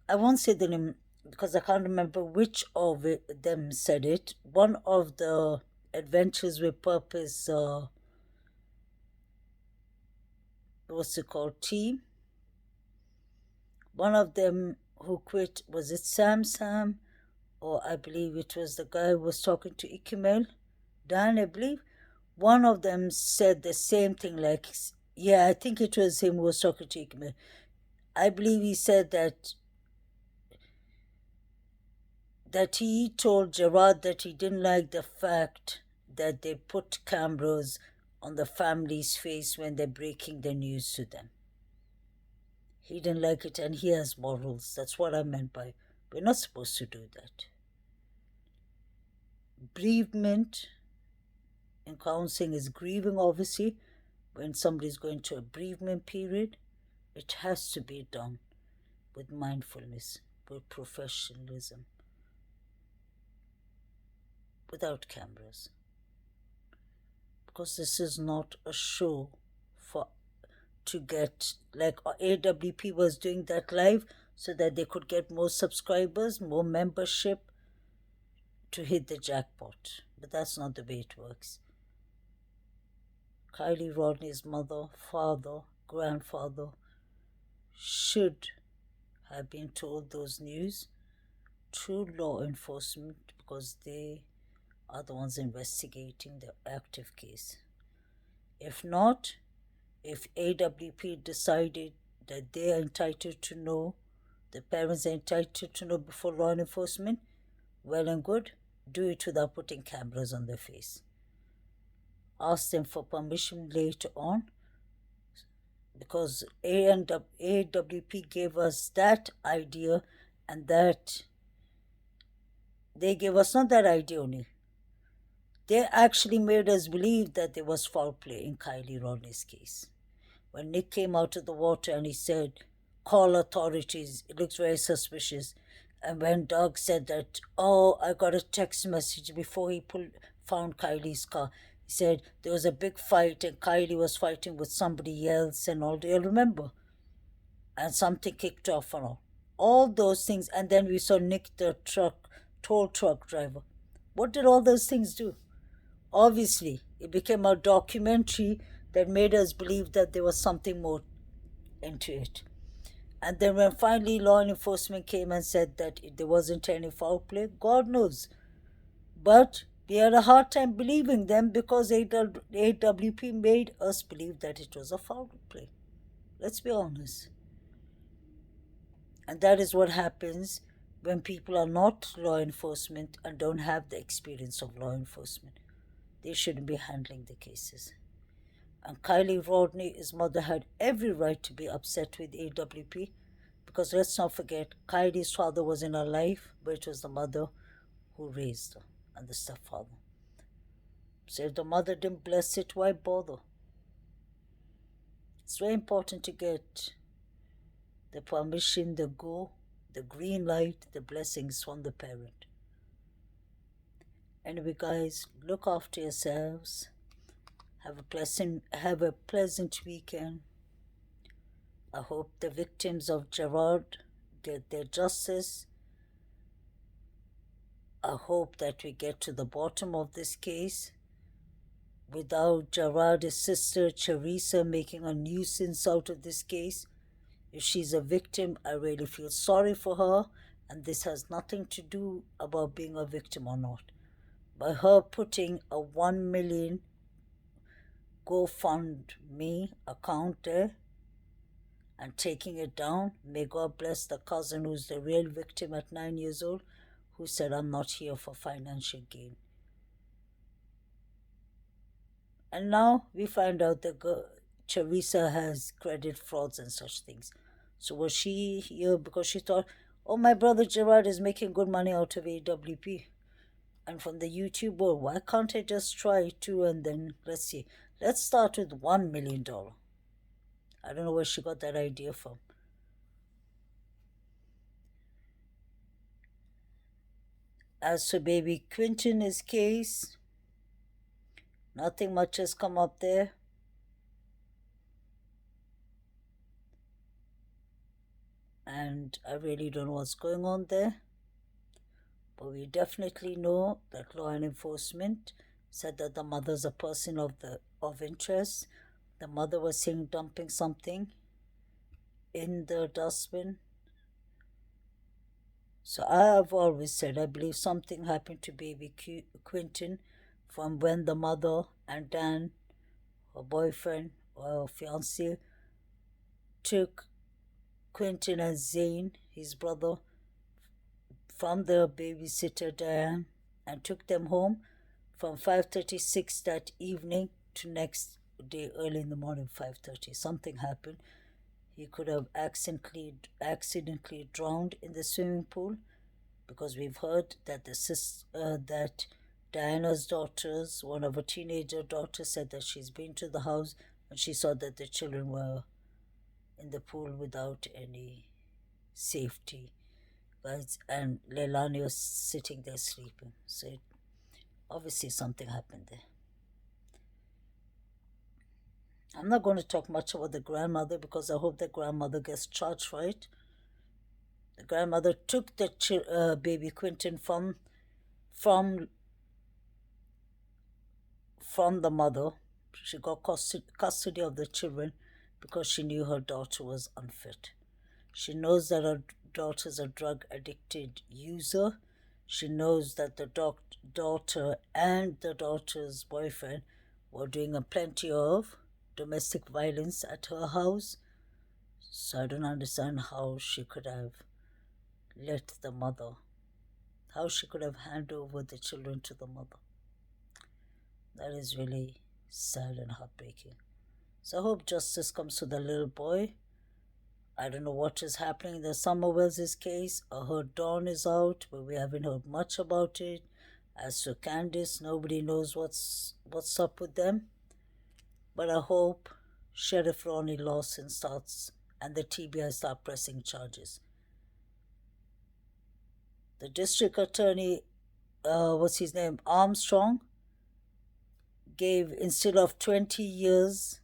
Speaker 9: I won't say the name because I can't remember which of them said it. One of the Adventures with Purpose, team, one of them who quit, was it Sam, or I believe it was the guy who was talking to Ikemel, Dan, I believe. One of them said the same thing, like, yeah, I think it was him who was talking to Ikemel. I believe he said that he told Gerard that he didn't like the fact that they put cameras on the family's face when they're breaking the news to them. He didn't like it, and he has morals. That's what I meant by, we're not supposed to do that. Bereavement in counseling is grieving, obviously. When somebody's going to a bereavement period, it has to be done with mindfulness, with professionalism, without cameras. Because this is not a show to get, like AWP was doing that live so that they could get more subscribers, more membership, to hit the jackpot. But that's not the way it works. Kiely Rodni's mother, father, grandfather should have been told those news through law enforcement, because they are the ones investigating the active case. If not, if AWP decided that they are entitled to know, the parents are entitled to know before law enforcement, well and good, do it without putting cameras on their face. Ask them for permission later on, because AWP gave us that idea, and that they gave us not that idea only. They actually made us believe that there was foul play in Kiely Rodni's case. When Nick came out of the water and he said, call authorities, it looks very suspicious. And when Doug said that, oh, I got a text message before he found Kylie's car. He said there was a big fight and Kiely was fighting with somebody else and all. Do you remember? And something kicked off and all those things. And then we saw Nick, the toll truck driver. What did all those things do? Obviously, it became a documentary that made us believe that there was something more into it. And then when finally law enforcement came and said that there wasn't any foul play, God knows. But we had a hard time believing them, because AWP made us believe that it was a foul play. Let's be honest. And that is what happens when people are not law enforcement and don't have the experience of law enforcement. They shouldn't be handling the cases. And Kiely Rodni, his mother, had every right to be upset with AWP, because let's not forget, Kylie's father was in her life, but it was the mother who raised her, and the stepfather. So if the mother didn't bless it, why bother? It's very important to get the permission, the go, the green light, the blessings from the parent. Anyway, guys, look after yourselves. Have a pleasant weekend. I hope the victims of Gerard get their justice. I hope that we get to the bottom of this case without Gerard's sister Teresa making a nuisance out of this case. If she's a victim, I really feel sorry for her, and this has nothing to do about being a victim or not. By her putting a 1 million GoFundMe account there and taking it down, may God bless the cousin who's the real victim at 9 years old, who said, I'm not here for financial gain. And now we find out that Teresa has credit frauds and such things. So was she here because she thought, oh, my brother Gerard is making good money out of AWP? And from the YouTube world, why can't I just try too? And then let's see. Let's start with $1 million. I don't know where she got that idea from. As for baby Quinton's case, nothing much has come up there. And I really don't know what's going on there. But we definitely know that law enforcement said that the mother's a person of interest. The mother was seen dumping something in the dustbin, So I've always said I believe something happened to baby Quentin from when the mother and Dan, her boyfriend or fiance, took Quentin and Zane, his brother, from the babysitter Diane and took them home from 5:36 that evening to next day early in the morning 5:30. Something happened. He could have accidentally drowned in the swimming pool, because we've heard that that Diana's daughters, one of her teenager daughters, said that she's been to the house and she saw that the children were in the pool without any safety, right? And Leilani was sitting there sleeping. So obviously something happened there. I'm not going to talk much about the grandmother because I hope the grandmother gets charged for it. The grandmother took the baby Quentin from the mother. She got custody of the children because she knew her daughter was unfit. She knows that her daughter's a drug addicted user. She knows that the daughter and the daughter's boyfriend were doing a plenty of domestic violence at her house. So I don't understand how she could have let the mother, how she could have handed over the children to the mother. That is really sad and heartbreaking. So I hope justice comes to the little boy. I don't know what is happening in the Somerville's case. I heard Dawn is out, but we haven't heard much about it. As for Candice, nobody knows what's up with them. But I hope Sheriff Ronnie Lawson starts and the TBI start pressing charges. The district attorney, what's his name, Armstrong, gave, instead of 20 years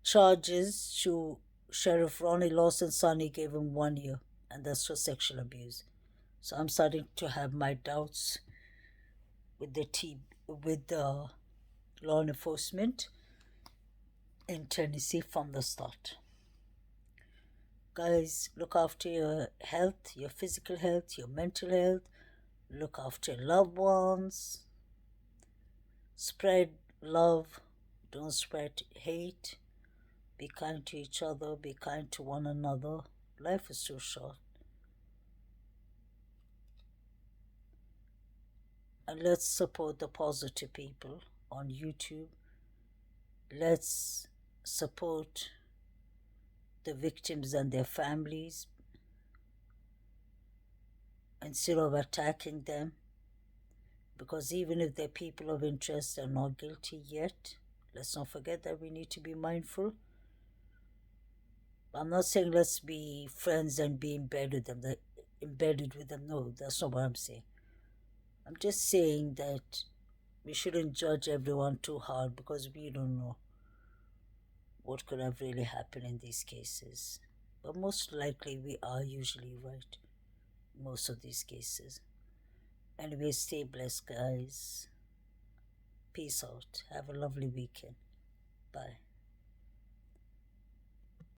Speaker 9: charges to Sheriff Ronnie Lawson's son, he gave him 1 year, and that's for sexual abuse. So I'm starting to have my doubts with the law enforcement in Tennessee from the start. Guys, look after your health, your physical health, your mental health. Look after your loved ones. Spread love. Don't spread hate. Be kind to each other. Be kind to one another. Life is too short. And let's support the positive people on YouTube. Let's support the victims and their families instead of attacking them, because even if they're people of interest, they're not guilty yet. Let's not forget that we need to be mindful. I'm not saying let's be friends and be embedded with them. No, that's not what I'm saying. I'm just saying that we shouldn't judge everyone too hard, because we don't know what could have really happened in these cases. But most likely we are usually right, most of these cases. Anyway, stay blessed, guys. Peace out. Have a lovely weekend. Bye.